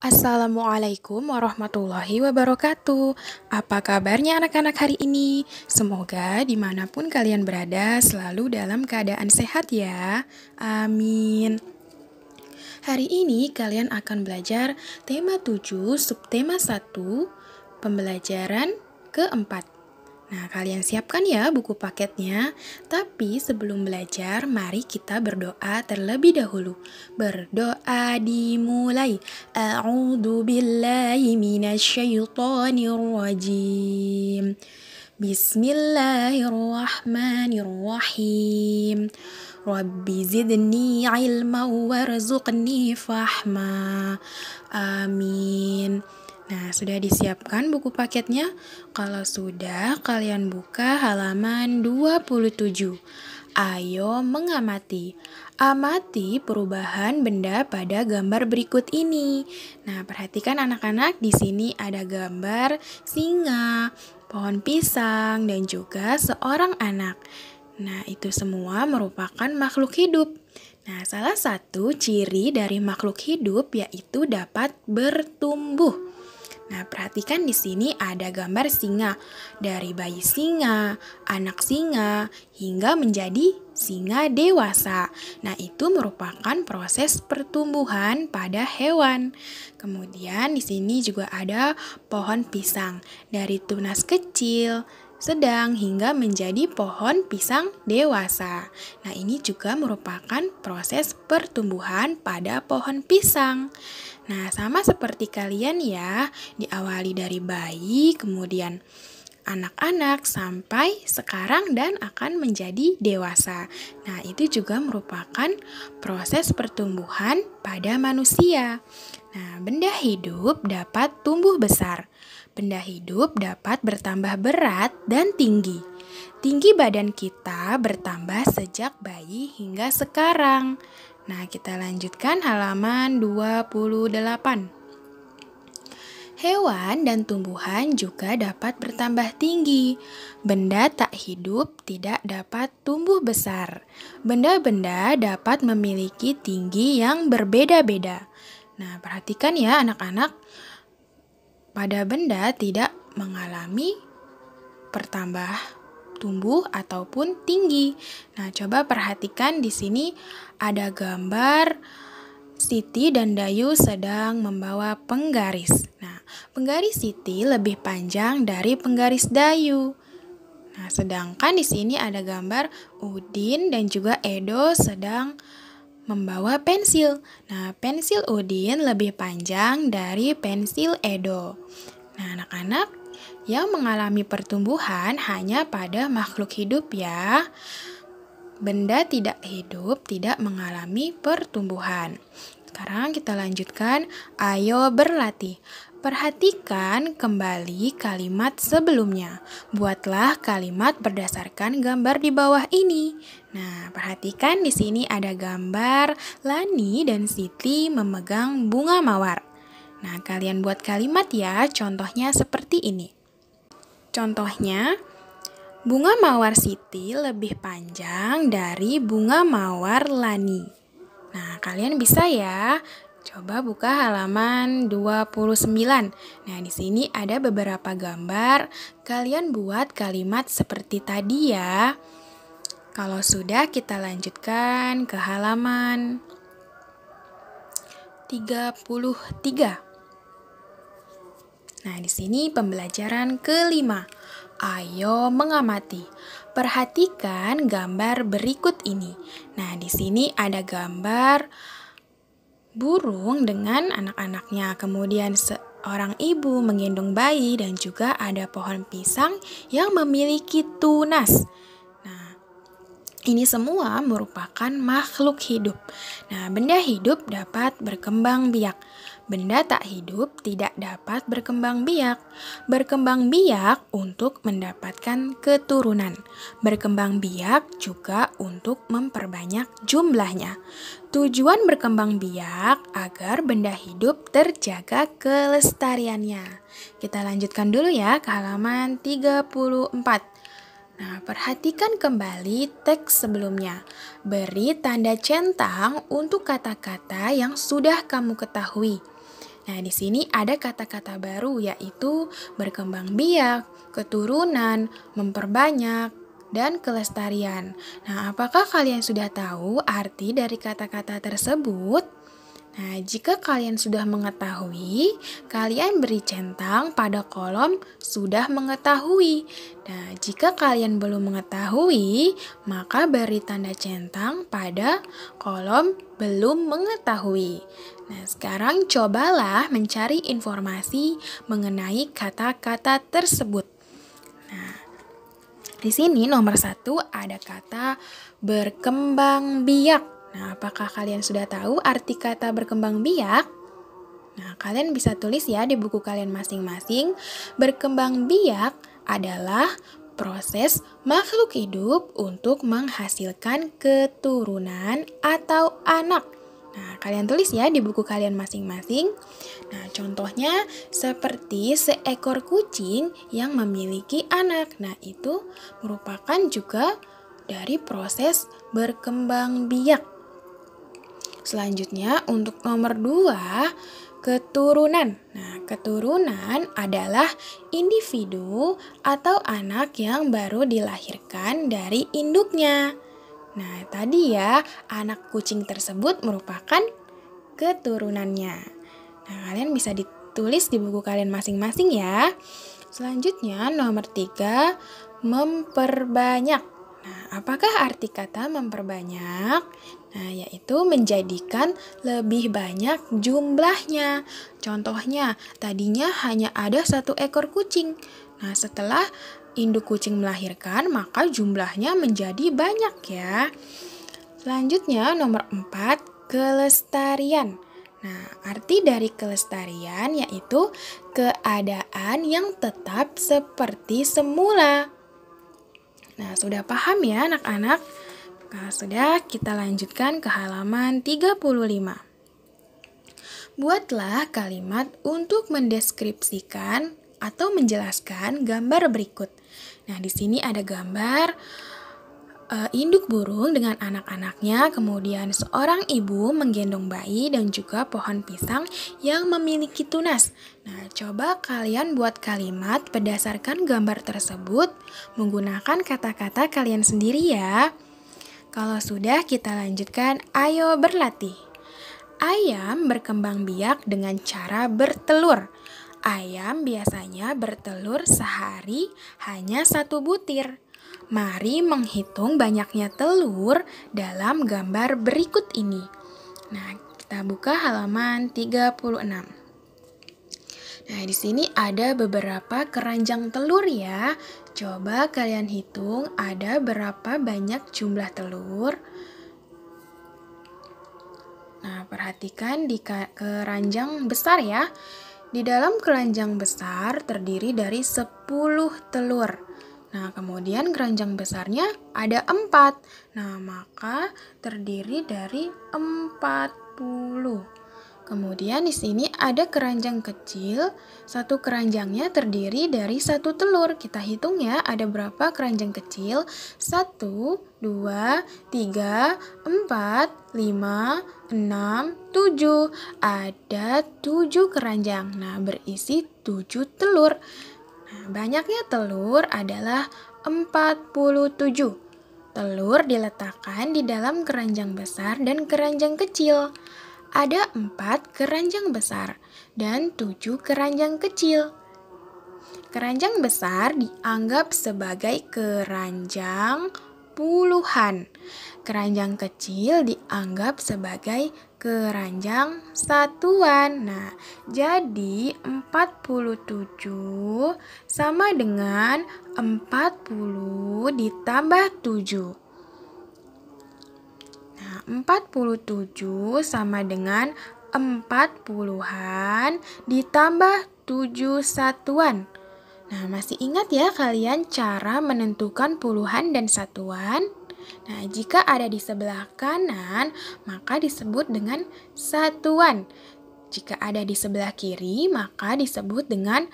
Assalamualaikum warahmatullahi wabarakatuh. Apa kabarnya anak-anak hari ini? Semoga dimanapun kalian berada selalu dalam keadaan sehat ya. Amin. Hari ini kalian akan belajar tema 7, subtema 1, pembelajaran keempat. Nah, kalian siapkan ya buku paketnya. Tapi sebelum belajar, mari kita berdoa terlebih dahulu. Berdoa dimulai. A'udzu billahi minasyaitonir rajim. Bismillahirrahmanirrahim. Rabbi zidni ilma warzuqni fahma. Amin. Nah, sudah disiapkan buku paketnya? Kalau sudah, kalian buka halaman 27. Ayo mengamati. Amati perubahan benda pada gambar berikut ini. Nah, perhatikan anak-anak, di sini ada gambar singa, pohon pisang, dan juga seorang anak. Nah, itu semua merupakan makhluk hidup. Nah, salah satu ciri dari makhluk hidup yaitu dapat bertumbuh. Nah, perhatikan di sini ada gambar singa. Dari bayi singa, anak singa, hingga menjadi singa dewasa. Nah, itu merupakan proses pertumbuhan pada hewan. Kemudian di sini juga ada pohon pisang. Dari tunas kecil, sedang hingga menjadi pohon pisang dewasa. Nah, ini juga merupakan proses pertumbuhan pada pohon pisang. Nah, sama seperti kalian ya, diawali dari bayi, kemudian anak-anak sampai sekarang dan akan menjadi dewasa. Nah, itu juga merupakan proses pertumbuhan pada manusia. Nah, benda hidup dapat tumbuh besar. Benda hidup dapat bertambah berat dan tinggi. Tinggi badan kita bertambah sejak bayi hingga sekarang. Nah, kita lanjutkan halaman 28. Hewan dan tumbuhan juga dapat bertambah tinggi. Benda tak hidup tidak dapat tumbuh besar. Benda-benda dapat memiliki tinggi yang berbeda-beda. Nah, perhatikan ya anak-anak, pada benda tidak mengalami pertambah tumbuh ataupun tinggi. Nah, coba perhatikan di sini ada gambar Siti dan Dayu sedang membawa penggaris. Nah, penggaris Siti lebih panjang dari penggaris Dayu. Nah, sedangkan di sini ada gambar Udin dan juga Edo sedang membawa pensil. Nah, pensil Udin lebih panjang dari pensil Edo. Nah, anak-anak, yang mengalami pertumbuhan hanya pada makhluk hidup ya. Benda tidak hidup tidak mengalami pertumbuhan. Sekarang kita lanjutkan, ayo berlatih. Perhatikan kembali kalimat sebelumnya. Buatlah kalimat berdasarkan gambar di bawah ini. Nah, perhatikan di sini ada gambar Lani dan Siti memegang bunga mawar. Nah, kalian buat kalimat ya, contohnya seperti ini. Contohnya, bunga mawar Siti lebih panjang dari bunga mawar Lani. Nah, kalian bisa ya. Coba buka halaman 29. Nah, di sini ada beberapa gambar. Kalian buat kalimat seperti tadi ya. Kalau sudah, kita lanjutkan ke halaman 33. Nah, di sini pembelajaran kelima. Ayo mengamati. Perhatikan gambar berikut ini. Nah, di sini ada gambar burung dengan anak-anaknya. Kemudian seorang ibu menggendong bayi dan juga ada pohon pisang yang memiliki tunas. Nah, ini semua merupakan makhluk hidup. Nah, benda hidup dapat berkembang biak. Benda tak hidup tidak dapat berkembang biak. Berkembang biak untuk mendapatkan keturunan. Berkembang biak juga untuk memperbanyak jumlahnya. Tujuan berkembang biak agar benda hidup terjaga kelestariannya. Kita lanjutkan dulu ya ke halaman 34. Nah, perhatikan kembali teks sebelumnya. Beri tanda centang untuk kata-kata yang sudah kamu ketahui. Nah, di sini ada kata-kata baru yaitu berkembang biak, keturunan, memperbanyak, dan kelestarian. Nah, apakah kalian sudah tahu arti dari kata-kata tersebut? Nah, jika kalian sudah mengetahui, kalian beri centang pada kolom "sudah mengetahui". Nah, jika kalian belum mengetahui, maka beri tanda centang pada kolom "belum mengetahui". Nah, sekarang cobalah mencari informasi mengenai kata-kata tersebut. Nah, di sini nomor 1 ada kata berkembang biak. Nah, apakah kalian sudah tahu arti kata berkembang biak? Nah, kalian bisa tulis ya di buku kalian masing-masing. Berkembang biak adalah proses makhluk hidup untuk menghasilkan keturunan atau anak. Nah, kalian tulis ya di buku kalian masing-masing. Nah, contohnya seperti seekor kucing yang memiliki anak. Nah, itu merupakan juga dari proses berkembang biak. Selanjutnya untuk nomor 2, keturunan. Nah, keturunan adalah individu atau anak yang baru dilahirkan dari induknya. Nah, tadi ya, anak kucing tersebut merupakan keturunannya. Nah, kalian bisa ditulis di buku kalian masing-masing ya. Selanjutnya nomor 3, memperbanyak. Nah, apakah arti kata memperbanyak? Nah, yaitu menjadikan lebih banyak jumlahnya. Contohnya, tadinya hanya ada 1 ekor kucing. Nah, setelah induk kucing melahirkan, maka jumlahnya menjadi banyak ya. Selanjutnya, nomor 4, kelestarian. Nah, arti dari kelestarian yaitu keadaan yang tetap seperti semula. Nah, sudah paham ya anak-anak? Nah, sudah, kita lanjutkan ke halaman 35. Buatlah kalimat untuk mendeskripsikan atau menjelaskan gambar berikut. Nah, di sini ada gambar induk burung dengan anak-anaknya, kemudian seorang ibu menggendong bayi dan juga pohon pisang yang memiliki tunas. Nah, coba kalian buat kalimat berdasarkan gambar tersebut menggunakan kata-kata kalian sendiri ya. Kalau sudah, kita lanjutkan. Ayo berlatih. Ayam berkembang biak dengan cara bertelur. Ayam biasanya bertelur sehari hanya 1 butir. Mari menghitung banyaknya telur dalam gambar berikut ini. Nah, kita buka halaman 36. Nah, di sini ada beberapa keranjang telur ya. Coba kalian hitung ada berapa banyak jumlah telur. Nah, perhatikan di keranjang besar ya. Di dalam keranjang besar terdiri dari 10 telur. Nah, kemudian keranjang besarnya ada 4. Nah, maka terdiri dari 40. Kemudian di sini ada keranjang kecil. 1 keranjangnya terdiri dari 1 telur. Kita hitung ya, ada berapa keranjang kecil? 1, 2, 3, 4, 5, 6, 7. Ada 7 keranjang. Nah, berisi 7 telur. Nah, banyaknya telur adalah 47. Telur diletakkan di dalam keranjang besar dan keranjang kecil. Ada 4 keranjang besar dan 7 keranjang kecil. Keranjang besar dianggap sebagai keranjang puluhan. Keranjang kecil dianggap sebagai keranjang satuan. Nah, jadi 47 sama dengan 40 ditambah 7. Nah, 47 sama dengan 4 puluhan ditambah 7 satuan. Nah, masih ingat ya kalian cara menentukan puluhan dan satuan? Nah, jika ada di sebelah kanan, maka disebut dengan satuan. Jika ada di sebelah kiri, maka disebut dengan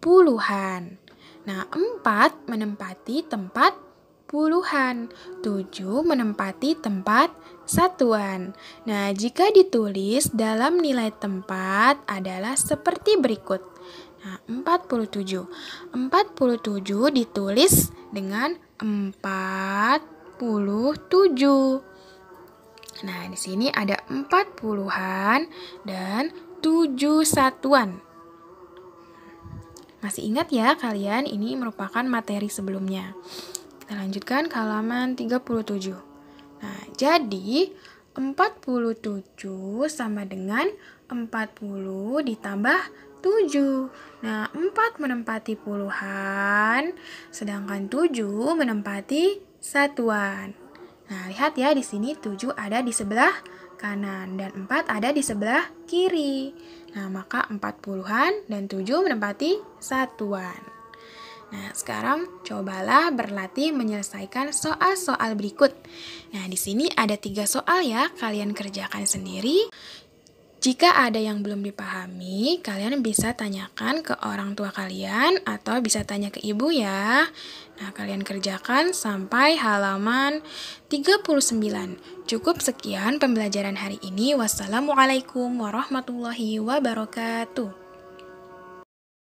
puluhan. Nah, 4 menempati tempat puluhan. 7 menempati tempat satuan. Nah, jika ditulis dalam nilai tempat adalah seperti berikut. Nah, 47. 47 ditulis dengan 47. Nah, di sini ada 4 puluhan dan 7 satuan. Masih ingat ya kalian, ini merupakan materi sebelumnya. Kita lanjutkan ke halaman 37. Nah, jadi 47 sama dengan 40 ditambah 7. Nah, 4 menempati puluhan, sedangkan 7 menempati satuan. Nah, lihat ya, di sini 7 ada di sebelah kanan dan 4 ada di sebelah kiri. Nah, maka 4 puluhan dan 7 menempati satuan. Nah, sekarang cobalah berlatih menyelesaikan soal-soal berikut. Nah, di sini ada 3 soal ya, kalian kerjakan sendiri. Jika ada yang belum dipahami, kalian bisa tanyakan ke orang tua kalian atau bisa tanya ke ibu ya. Nah, kalian kerjakan sampai halaman 39. Cukup sekian pembelajaran hari ini. Wassalamualaikum warahmatullahi wabarakatuh.